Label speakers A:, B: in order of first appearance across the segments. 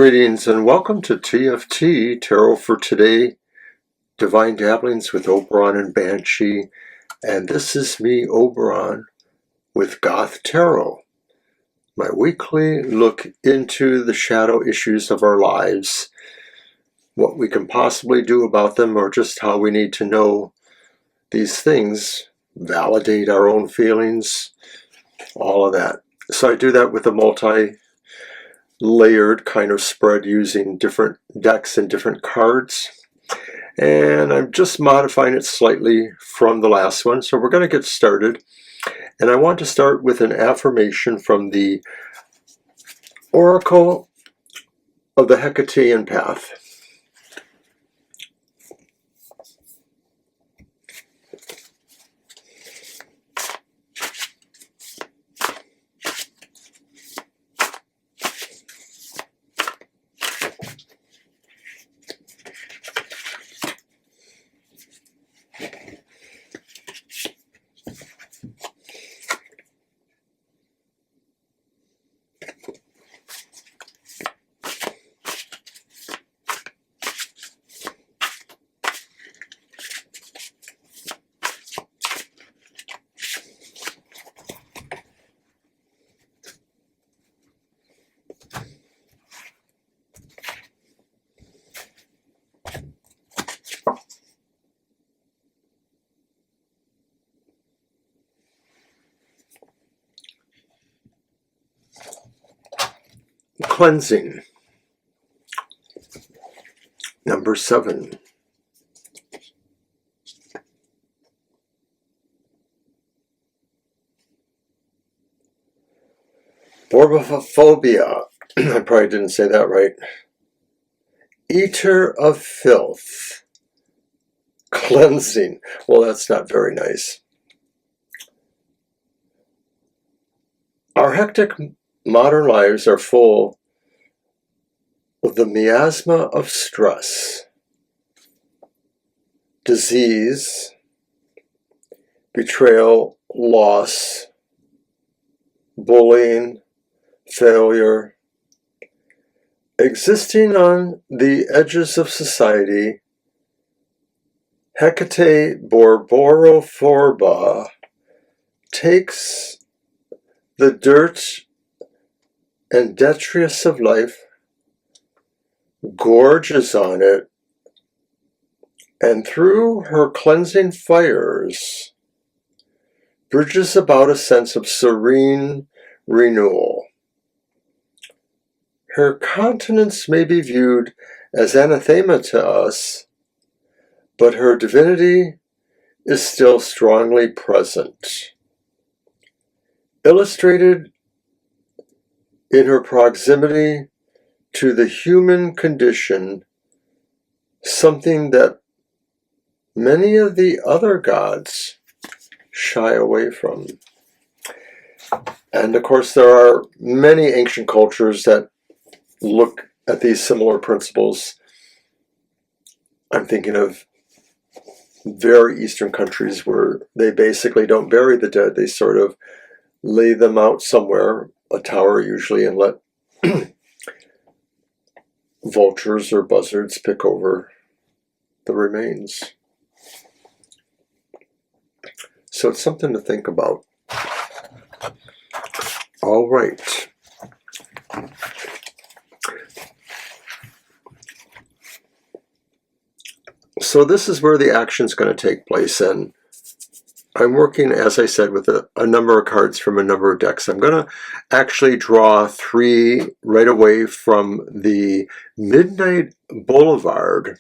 A: Greetings and welcome to TFT, Tarot for Today, Divine Dabblings with Oberon and Banshee, and this is me, Oberon, with Goth Tarot, my weekly look into the shadow issues of our lives, what we can possibly do about them, or just how we need to know these things, validate our own feelings, all of that. So I do that with a multi-layered kind of spread using different decks and different cards, and I'm just modifying it slightly from the last one. So we're going to get started, and I want to start with an affirmation from the Oracle of the Hecatean Path. Cleansing. Number 7. Borbophobia. I probably didn't say that right. Eater of filth. Cleansing. Well, that's not very nice. Our hectic modern lives are full of the miasma of stress, disease, betrayal, loss, bullying, failure. Existing on the edges of society, Hecate Borborophoba takes the dirt and detritus of life, gorges on it, and through her cleansing fires, bridges about a sense of serene renewal. Her countenance may be viewed as anathema to us, but her divinity is still strongly present. Illustrated in her proximity to the human condition, something that many of the other gods shy away from. And of course, there are many ancient cultures that look at these similar principles. I'm thinking of very Eastern countries where they basically don't bury the dead. They sort of lay them out somewhere, a tower usually, and let vultures or buzzards pick over the remains. So it's something to think about. All right. So this is where the action is going to take place, and I'm working, as I said, with a number of cards from a number of decks. I'm going to actually draw 3 right away from the Midnight Boulevard,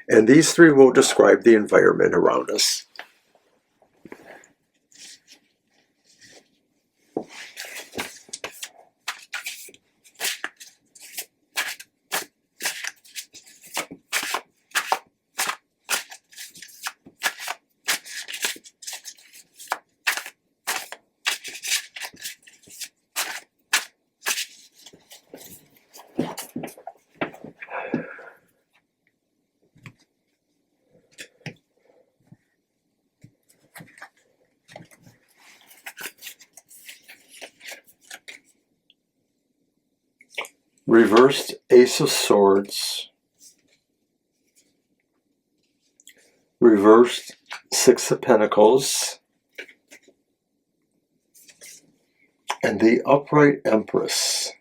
A: and these 3 will describe the environment around us. reversed Ace of Swords, reversed Six of Pentacles, and the upright Empress.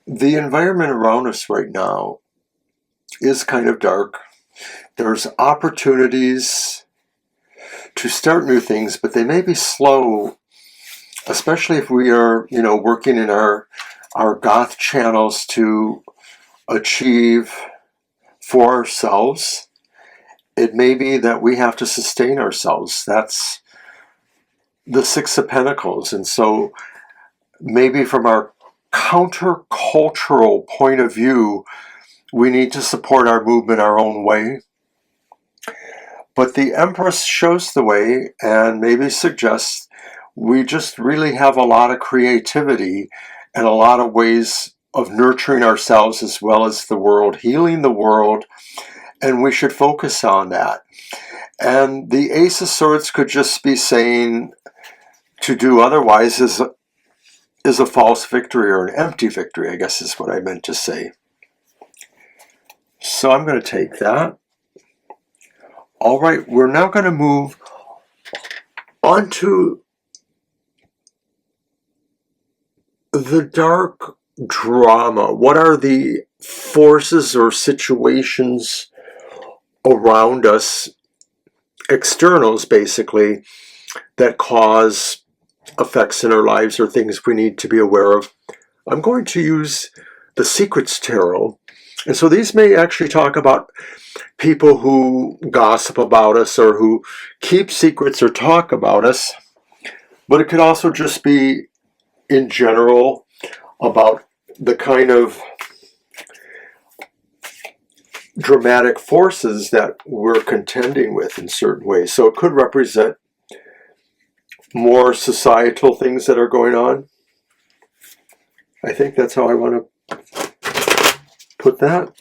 A: The environment around us right now is kind of dark. There's opportunities to start new things, but they may be slow, especially if we are, working in our Goth channels to achieve for ourselves. It may be that we have to sustain ourselves. That's the Six of Pentacles. And so maybe from our countercultural point of view, we need to support our movement our own way. But the Empress shows the way and maybe suggests we just really have a lot of creativity and a lot of ways of nurturing ourselves as well as the world, healing the world, and we should focus on that. And the Ace of Swords could just be saying to do otherwise is a false victory or an empty victory, I guess is what I meant to say. So I'm going to take that. All right, we're now going to move on to the dark drama. What are the forces or situations around us, externals basically, that cause effects in our lives or things we need to be aware of? I'm going to use the Secrets Tarot. And so these may actually talk about people who gossip about us or who keep secrets or talk about us. But it could also just be in general about the kind of dramatic forces that we're contending with in certain ways. So it could represent more societal things that are going on. I think that's how I want to put that.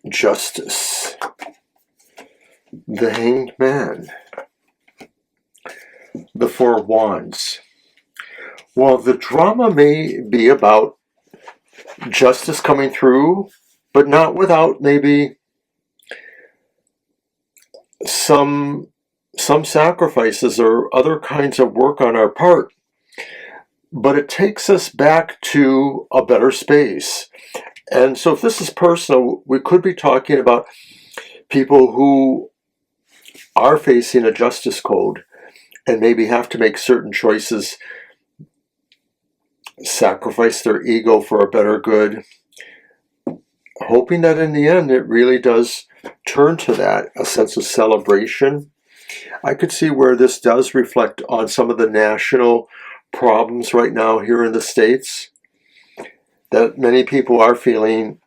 A: Justice. The Hanged Man. The Four Wands. Well, the drama may be about justice coming through, but not without maybe some sacrifices or other kinds of work on our part. But it takes us back to a better space. And so if this is personal, we could be talking about people who are facing a justice code and maybe have to make certain choices, sacrifice their ego for a better good, hoping that in the end it really does turn to that, a sense of celebration. I could see where this does reflect on some of the national problems right now here in the States, that many people are feeling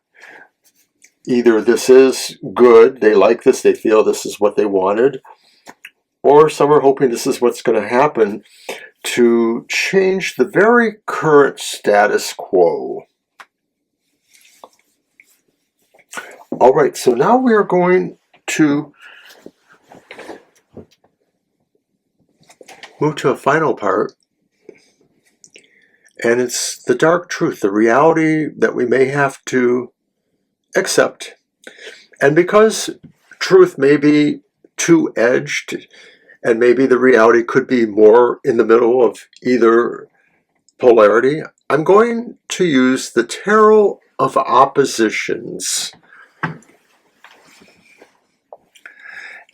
A: either this is good, they like this, they feel this is what they wanted, or some are hoping this is what's going to happen to change the very current status quo. All right, so now we are going to move to a final part, and it's the dark truth, the reality that we may have to accept. And because truth may be two-edged, and maybe the reality could be more in the middle of either polarity, I'm going to use the Tarot of Oppositions.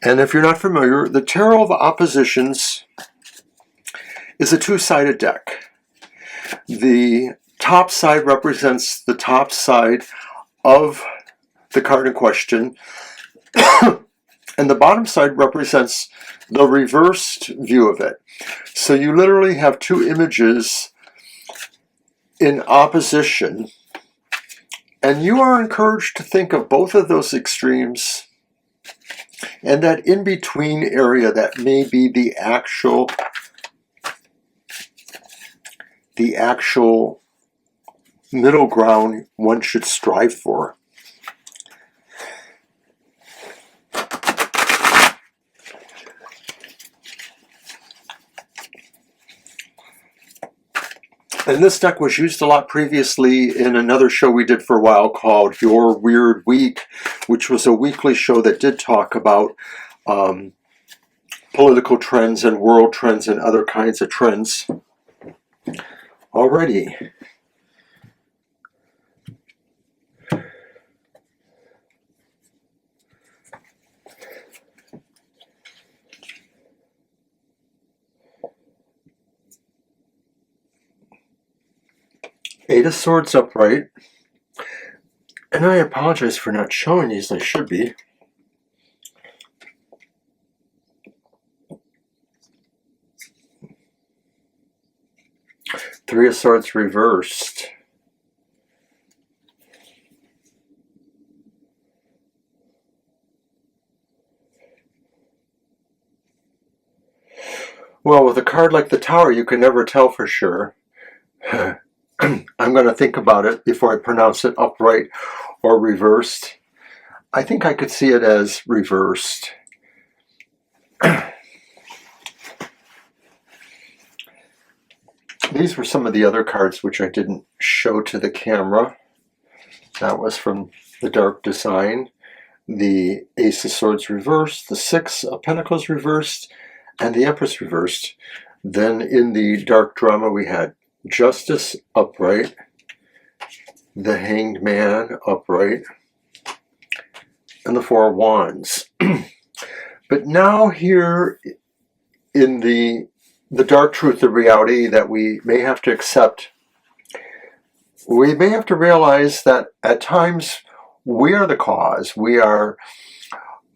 A: And if you're not familiar, the Tarot of Oppositions is a two-sided deck. The top side represents the top side of the card in question, and the bottom side represents the reversed view of it. So you literally have two images in opposition, and you are encouraged to think of both of those extremes and that in-between area that may be the actual middle ground one should strive for. And this deck was used a lot previously in another show we did for a while called Your Weird Week, which was a weekly show that did talk about political trends and world trends and other kinds of trends. Alrighty. Eight of Swords upright. And I apologize for not showing these, I should be. Three of Swords reversed. Well, with a card like the Tower, you can never tell for sure. I'm going to think about it before I pronounce it upright or reversed. I think I could see it as reversed. These were some of the other cards which I didn't show to the camera. That was from the Dark Design. The Ace of Swords reversed, the Six of Pentacles reversed, and the Empress reversed. Then in the Dark Drama we had Justice upright, the Hanged Man upright, and the Four of Wands. But now here in the dark truth of reality that we may have to accept, we may have to realize that at times we are the cause. We are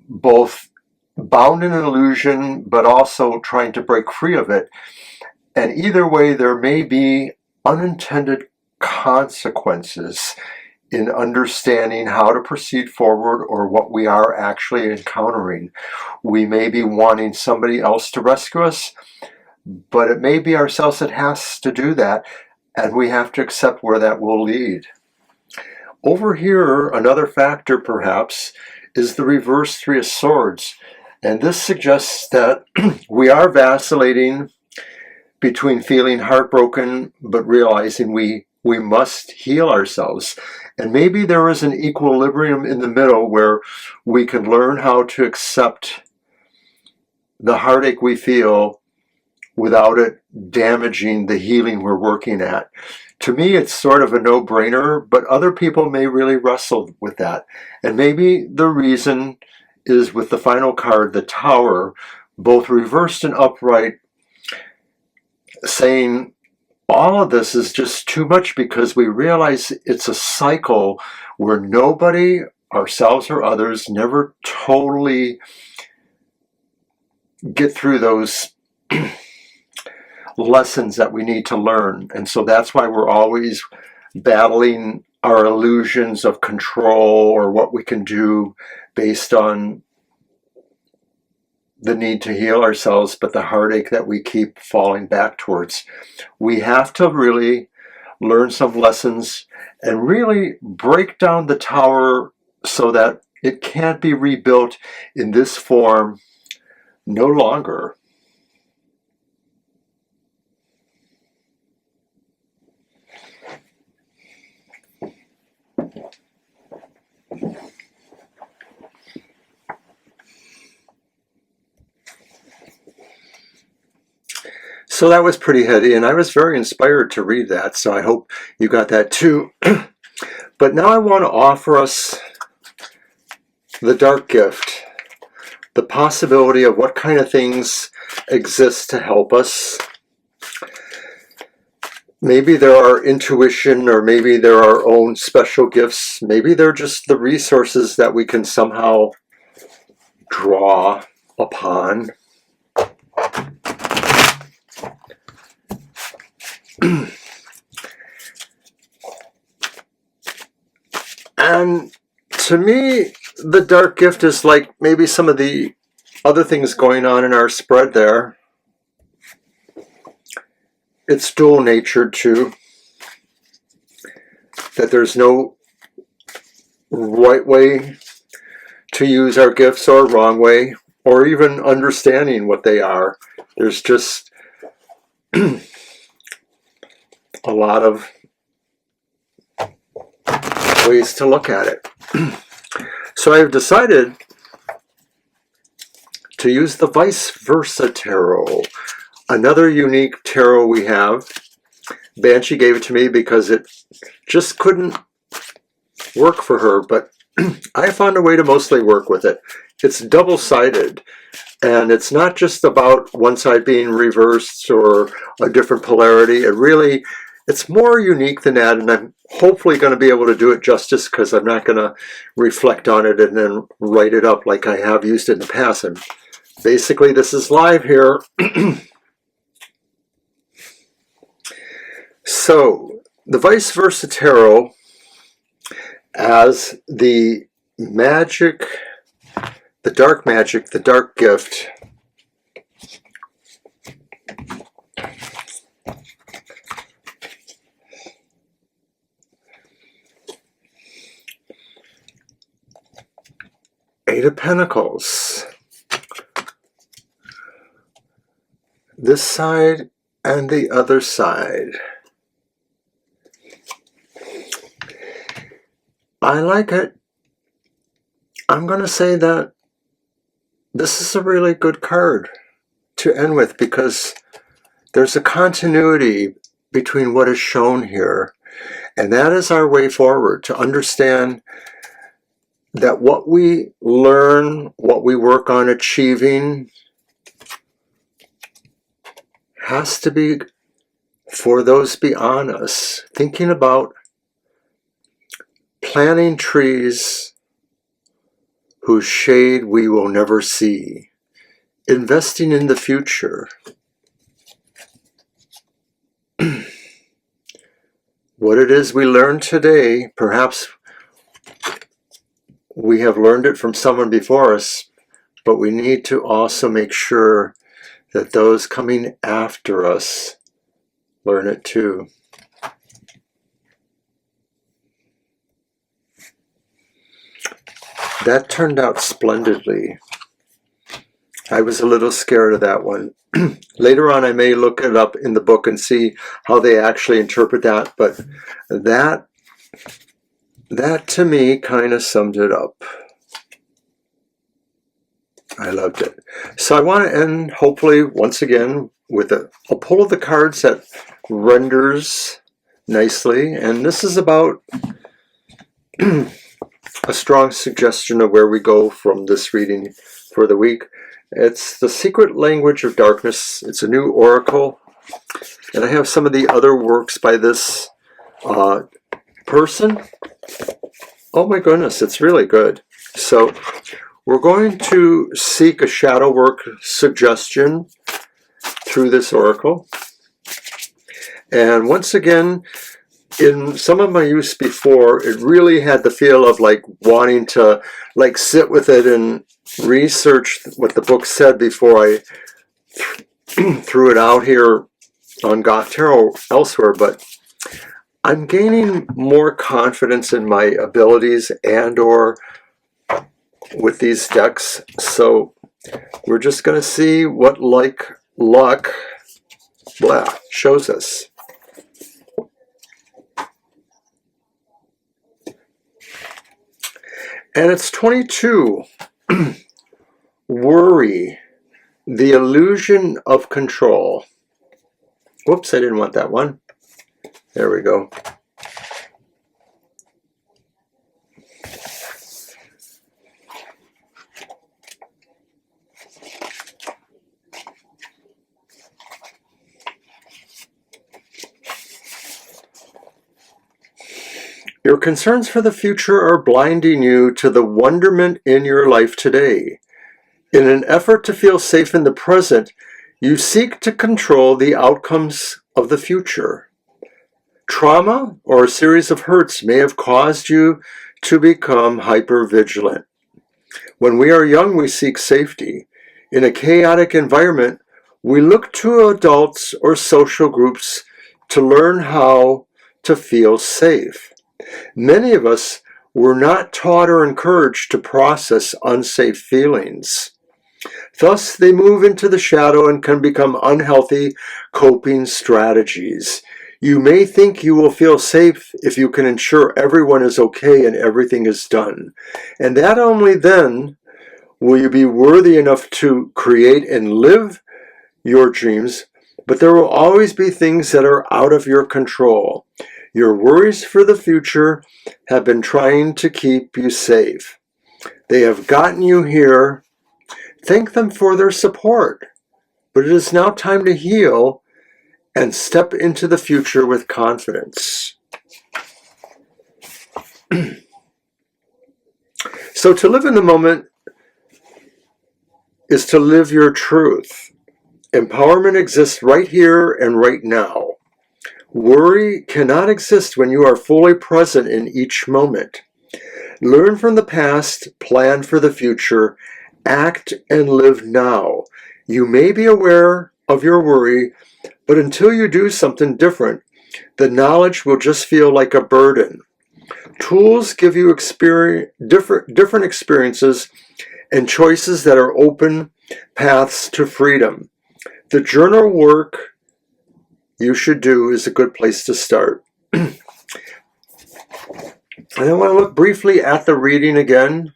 A: both bound in an illusion, but also trying to break free of it. And either way, there may be unintended consequences in understanding how to proceed forward or what we are actually encountering. We may be wanting somebody else to rescue us, but it may be ourselves that has to do that, and we have to accept where that will lead. Over here, another factor perhaps is the reverse Three of Swords. And this suggests that we are vacillating between feeling heartbroken but realizing we must heal ourselves. And maybe there is an equilibrium in the middle where we can learn how to accept the heartache we feel without it damaging the healing we're working at. To me, it's sort of a no-brainer, but other people may really wrestle with that. And maybe the reason is with the final card, the Tower, both reversed and upright, saying all of this is just too much because we realize it's a cycle where nobody, ourselves or others, never totally get through those lessons that we need to learn. And so that's why we're always battling our illusions of control or what we can do based on the need to heal ourselves, but the heartache that we keep falling back towards. We have to really learn some lessons and really break down the Tower so that it can't be rebuilt in this form no longer. So that was pretty heady, and I was very inspired to read that, so I hope you got that too. But now I want to offer us the dark gift the possibility of what kind of things exist to help us. Maybe there are intuition, or maybe there are our own special gifts. Maybe they're just the resources that we can somehow draw upon. And to me, the dark gift is like maybe some of the other things going on in our spread there. It's dual-natured too. That there's no right way to use our gifts or a wrong way, or even understanding what they are. There's just a lot of ways to look at it. So I've decided to use the Vice Versa Tarot, another unique tarot we have. Banshee gave it to me because it just couldn't work for her, but I found a way to mostly work with it. It's double-sided, and it's not just about one side being reversed or a different polarity. It's more unique than that, and I'm hopefully going to be able to do it justice, because I'm not going to reflect on it and then write it up like I have used it in the past. And basically, this is live here. So, the Vice Versa Tarot, as the magic, the dark magic, the dark gift, Eight of Pentacles, this side and the other side. I like it. I'm going to say that this is a really good card to end with, because there's a continuity between what is shown here, and that is our way forward, to understand that what we learn, what we work on achieving, has to be for those beyond us. Thinking about planting trees whose shade we will never see. Investing in the future. What it is we learn today, perhaps we have learned it from someone before us, but we need to also make sure that those coming after us learn it too. That turned out splendidly. I was a little scared of that one. Later on, I may look it up in the book and see how they actually interpret that, but that to me kind of summed it up. I loved it. So I want to end, hopefully, once again, with a pull of the cards that renders nicely. And this is about a strong suggestion of where we go from this reading for the week. It's the Secret Language of Darkness. It's a new oracle. And I have some of the other works by this person. Oh my goodness, it's really good. So we're going to seek a shadow work suggestion through this oracle. And once again, in some of my use before, it really had the feel of like wanting to like sit with it and research what the book said before I threw it out here on Goth Tarot elsewhere. But I'm gaining more confidence in my abilities and or with these decks. So we're just going to see what luck shows us. And it's 22. Worry, the illusion of control. Whoops, I didn't want that one. There we go. Your concerns for the future are blinding you to the wonderment in your life today. In an effort to feel safe in the present, you seek to control the outcomes of the future. Trauma or a series of hurts may have caused you to become hypervigilant. When we are young, we seek safety. In a chaotic environment, we look to adults or social groups to learn how to feel safe. Many of us were not taught or encouraged to process unsafe feelings. Thus, they move into the shadow and can become unhealthy coping strategies. You may think you will feel safe if you can ensure everyone is okay and everything is done. And that only then will you be worthy enough to create and live your dreams, but there will always be things that are out of your control. Your worries for the future have been trying to keep you safe. They have gotten you here. Thank them for their support. But it is now time to heal and step into the future with confidence. So to live in the moment is to live your truth. Empowerment exists right here and right now. Worry cannot exist when you are fully present in each moment. Learn from the past, plan for the future, act and live now. You may be aware of your worry, but until you do something different, the knowledge will just feel like a burden. Tools give you different experiences and choices that are open paths to freedom. The journal work you should do is a good place to start. And I want to look briefly at the reading again.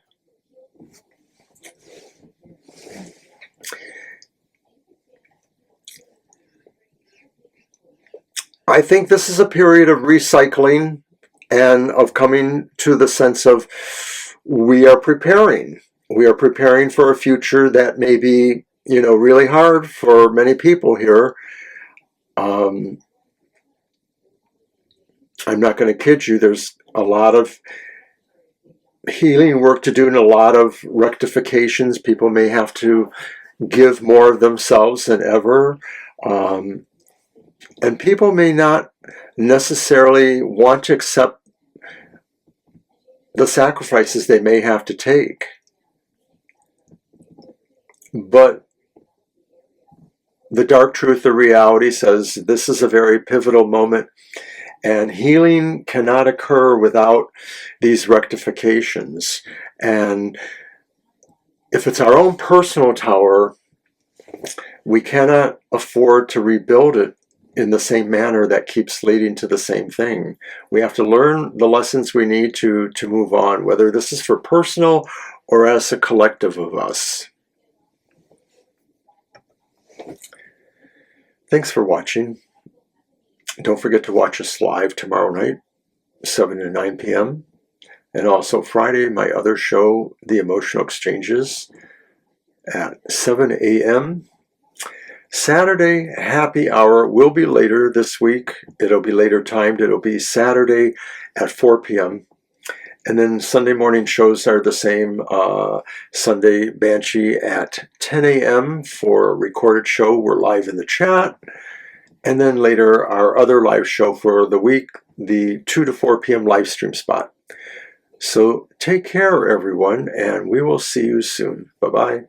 A: I think this is a period of recycling and of coming to the sense of we are preparing. We are preparing for a future that may be, really hard for many people here. I'm not going to kid you. There's a lot of healing work to do and a lot of rectifications. People may have to give more of themselves than ever. And people may not necessarily want to accept the sacrifices they may have to take. But the dark truth, the reality says this is a very pivotal moment, and healing cannot occur without these rectifications. And if it's our own personal tower, we cannot afford to rebuild it in the same manner that keeps leading to the same thing. We have to learn the lessons we need to move on, whether this is for personal or as a collective of us. Thanks for watching. Don't forget to watch us live tomorrow night, 7 to 9 p.m. And also Friday, my other show, The Emotional Exchanges, at 7 a.m. Saturday, happy hour will be later this week. It'll be later timed. It'll be Saturday at 4 p.m. And then Sunday morning shows are the same. Sunday Banshee at 10 a.m. for a recorded show. We're live in the chat. And then later our other live show for the week, the 2 to 4 p.m. live stream spot. So take care, everyone, and we will see you soon. Bye-bye.